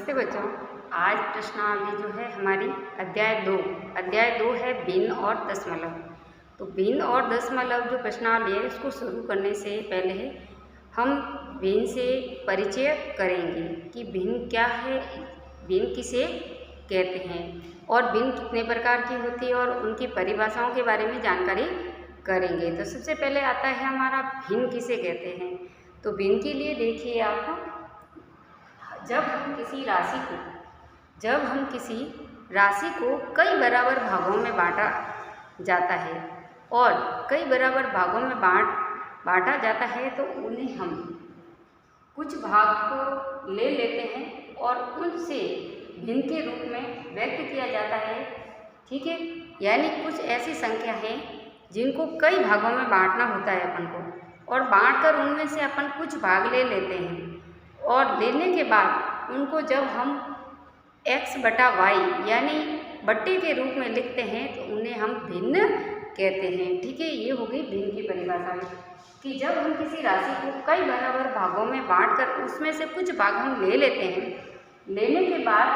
नमस्ते बच्चों। आज प्रश्नावली जो है हमारी अध्याय 2 है भिन्न और दशमलव। तो भिन्न और दशमलव जो प्रश्नावली है इसको शुरू करने से पहले हम भिन्न से परिचय करेंगे कि भिन्न क्या है, भिन्न किसे कहते हैं और भिन्न कितने प्रकार की होती है और उनकी परिभाषाओं के बारे में जानकारी करेंगे। तो सबसे पहले आता है हमारा भिन्न किसे कहते हैं। तो भिन्न के लिए देखिए आप, जब हम किसी राशि को कई बराबर भागों में बांटा जाता है और कई बराबर भागों में बांटा जाता है तो उन्हें हम कुछ भाग को ले लेते हैं और उनसे भिन्न के रूप में व्यक्त किया जाता है। ठीक है, यानी कुछ ऐसी संख्या है जिनको कई भागों में बांटना होता है अपन को, और बांटकर उनमें से अपन कुछ भाग ले लेते हैं और लेने के बाद उनको जब हम x बटा y यानी बट्टे के रूप में लिखते हैं तो उन्हें हम भिन्न कहते हैं। ठीक है, ये हो गई भिन्न की परिभाषा कि जब हम किसी राशि को कई बराबर भागों में बांटकर उसमें से कुछ भाग हम ले लेते हैं, लेने के बाद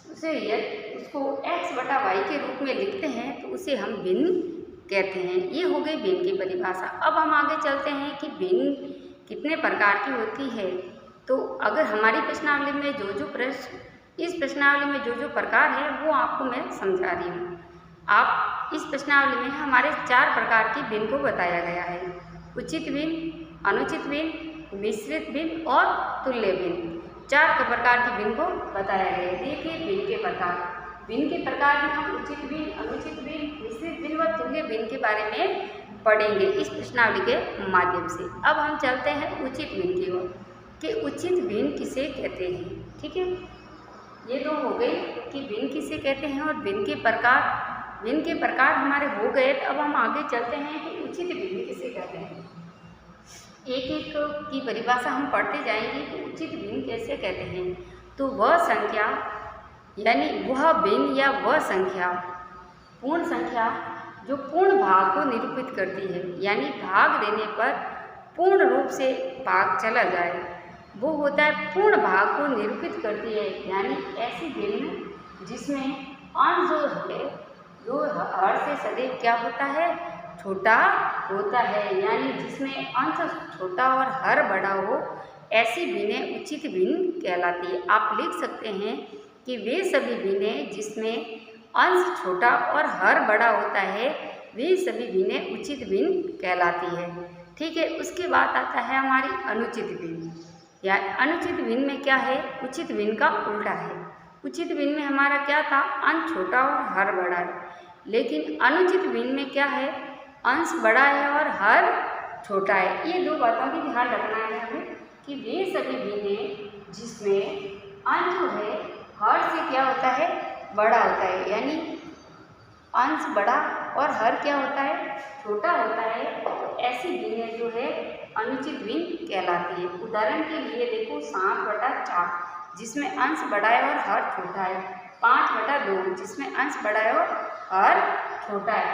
उसको x बटा y के रूप में लिखते हैं तो उसे हम भिन्न कहते हैं। ये हो गई भिन्न की परिभाषा। अब हम आगे चलते हैं कि भिन्न कितने प्रकार की होती है। तो अगर हमारी प्रश्नावली में इस प्रश्नावली में जो प्रकार है वो आपको मैं समझा रही हूँ। आप इस प्रश्नावली में हमारे 4 प्रकार की भिन्न को बताया गया है: उचित भिन्न, अनुचित भिन्न, मिश्रित भिन्न और तुल्य भिन्न। 4 प्रकार की भिन्न को बताया गया है। देखिए भिन्न के प्रकार में हम उचित भिन्न, अनुचित भिन्न, मिश्रित भिन्न व तुल्य भिन्न के बारे में पढ़ेंगे इस प्रश्नावली के माध्यम से। अब हम चलते हैं उचित भिन्न की ओर कि उचित भिन्न किसे कहते हैं। ठीक है, ये 2 हो गए कि भिन्न किसे कहते हैं और भिन्न के प्रकार हमारे हो गए। अब हम आगे चलते हैं कि उचित भिन्न किसे कहते हैं। एक एक की परिभाषा हम पढ़ते जाएंगे कि उचित भिन्न कैसे कहते हैं। तो वह संख्या यानी वह भिन्न या वह संख्या, पूर्ण संख्या जो पूर्ण भाग को निरूपित करती है, यानी भाग देने पर पूर्ण रूप से भाग चला जाए, वो होता है पूर्ण भाग को निरूपित करती है। यानी ऐसी भिन्न जिसमें अंश जो हर से सदैव क्या होता है, छोटा होता है, यानी जिसमें अंश छोटा और हर बड़ा हो, ऐसी भिन्नें उचित भिन्न कहलाती है। आप लिख सकते हैं कि वे सभी भिन्नें जिसमें अंश छोटा और हर बड़ा होता है, वे सभी भिन्नें उचित भिन्न कहलाती है। ठीक है, उसके बाद आता है हमारी अनुचित भिन्न। या अनुचित भिन्न में क्या है, उचित भिन्न का उल्टा है। उचित भिन्न में हमारा क्या था, अंश छोटा और हर बड़ा है, लेकिन अनुचित भिन्न में क्या है, अंश बड़ा है और हर छोटा है। ये 2 बातों की ध्यान रखना है हमें कि वे सभी भिन्नें जिसमें अंश जो है हर से क्या होता है, बड़ा होता है, यानी अंश बड़ा और हर क्या होता है, छोटा होता है, ऐसी भिन्नें जो है अनुचित भिन्न कहलाती है। उदाहरण के लिए देखो 7 बटा 4 जिसमें अंश बड़ा है और हर छोटा है, 5 बटा 2 जिसमें अंश बड़ा है और हर छोटा है।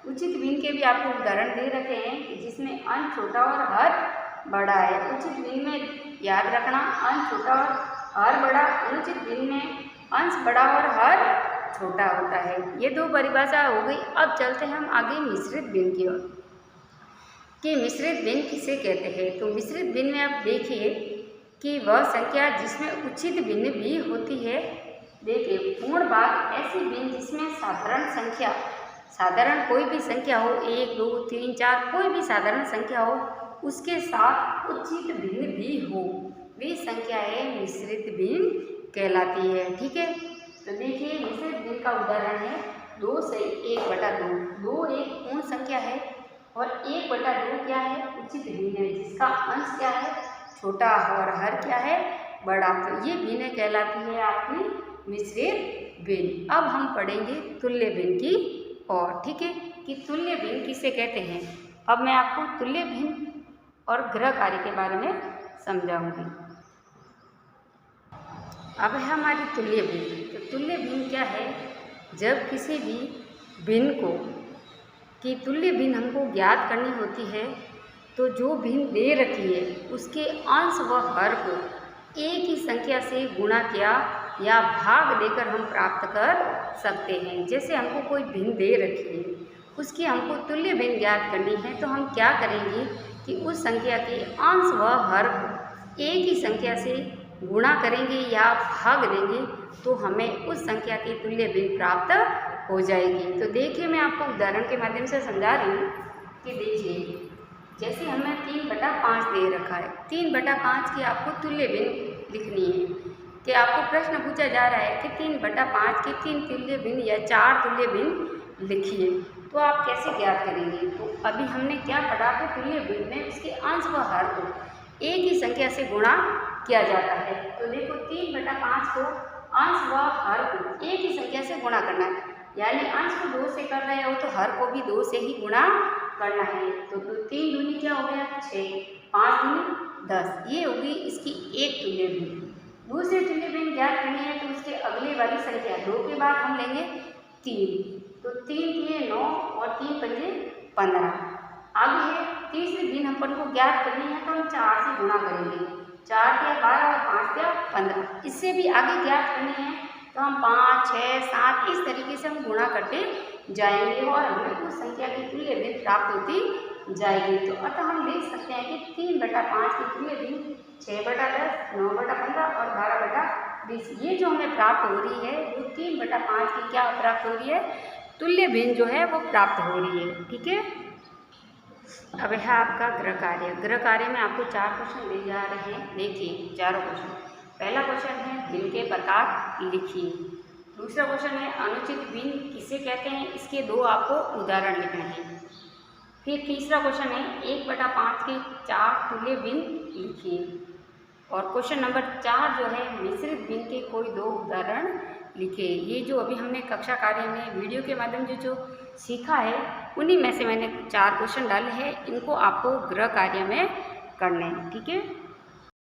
उचित भिन्न के भी आपको उदाहरण दे रखे हैं जिसमें अंश छोटा और हर बड़ा है। उचित भिन्न में याद रखना अंश छोटा और हर बड़ा, अनुचित भिन्न में अंश बड़ा और हर छोटा होता है। ये 2 परिभाषा हो गई। अब चलते हैं हम आगे मिश्रित भिन्न की ओर कि मिश्रित भिन्न किसे कहते हैं। तो मिश्रित भिन्न में आप देखिए कि वह संख्या जिसमें उचित भिन्न भी होती है। देखिए पूर्ण भाग ऐसी भिन्न जिसमें साधारण कोई भी संख्या हो, 1 2 3 4 कोई भी साधारण संख्या हो, उसके साथ उचित भिन्न भी हो, वे संख्याएं मिश्रित भिन्न कहलाती है। ठीक है, तो देखिए मिश्रित भिन्न का उदाहरण है 2 से 1 बटा 2। 2 एक पूर्ण संख्या है और 1 बटा 2 क्या है, उचित भिन्न है जिसका अंश क्या है, छोटा और हर क्या है, बड़ा। तो ये भिन्न कहलाती है आपकी मिश्रित भिन्न। अब हम पढ़ेंगे तुल्य भिन्न की और। ठीक है, कि तुल्य भिन्न किसे कहते हैं। अब मैं आपको तुल्य भिन्न और ग्रह कार्य के बारे में समझाऊंगी। अब है हमारी तुल्य भिन्न। तो तुल्य भिन्न क्या है, जब किसी भी भिन्न को कि तुल्य भिन्न हमको ज्ञात करनी होती है तो जो भिन्न दे रखी है उसके अंश व हर को एक ही संख्या से गुणा किया या भाग देकर हम प्राप्त कर सकते हैं। जैसे हमको कोई भिन्न दे रखी है, उसकी हमको तुल्य भिन्न ज्ञात करनी है, तो हम क्या करेंगे कि उस संख्या के अंश व हर को एक ही संख्या से गुणा करेंगे या भाग देंगे, तो हमें उस संख्या की तुल्य भिन्न प्राप्त हो जाएगी। तो देखिए, मैं आपको उदाहरण के माध्यम से समझा रही हूँ कि देखिए, जैसे हमें 3/5 दे रखा है, 3/5 की आपको तुल्य भिन्न लिखनी है कि आपको प्रश्न पूछा जा रहा है कि 3/5 की 3 तुल्य भिन्न या 4 तुल्य भिन्न लिखिए, तो आप कैसे ज्ञात करेंगे। तो अभी हमने क्या पढ़ा कि तुल्य भिन्न में उसके अंश व हर को एक ही संख्या से गुणा किया जाता है। तो देखो, 3/5 को अंश व हर को एक ही संख्या से गुणा करना है, यानी अंश को 2 से कर रहे हो तो हर को भी 2 से ही गुणा करना है। तो 3 दूनी क्या हो गया 6, 5 दूनी 10, ये होगी इसकी एक तुल्य भिन्न। दूसरे तुल्य भिन्न ज्ञात करनी है तो उसके अगले वाली संख्या 2 के बाद हम लेंगे 3, तो 3 किए 9 और 3 पंजे 15। आगे है तीसरी भिन्न अपन को ज्ञात करनी है, तो हम 4 से गुणा करेंगे, 4 के 12 और 5 के 15। इससे भी आगे ज्ञात करनी है तो हम 5, 6, 7 इस तरीके से हम गुणा करते जाएंगे और हमें उस संख्या की तुल्य भिन्न प्राप्त होती जाएगी। तो अतः हम देख सकते हैं कि 3/5 की तुल्य भिन्न 6/10, 9/15 और 12/20। ये जो हमें प्राप्त हो रही है वो 3/5 की क्या प्राप्त हो रही है, तुल्य भिन्न जो है वो प्राप्त हो रही है। ठीक है, अब है आपका गृह कार्य। गृह कार्य में आपको 4 क्वेश्चन दिए जा रहे हैं। देखिए चारों क्वेश्चन। पहला क्वेश्चन है भिन्न के प्रकार लिखिए। दूसरा क्वेश्चन है अनुचित भिन्न किसे कहते हैं, इसके 2 आपको उदाहरण लिखने हैं। फिर तीसरा क्वेश्चन है 1/5 के 4 तुल्य भिन्न लिखिए। और क्वेश्चन नंबर 4 जो है मिश्रित भिन्न के कोई 2 उदाहरण लिखे। ये जो अभी हमने कक्षा कार्य में वीडियो के माध्यम से जो सीखा है, उन्हीं में से मैंने 4 क्वेश्चन डाले हैं, इनको आपको गृह कार्य में करने हैं। ठीक है।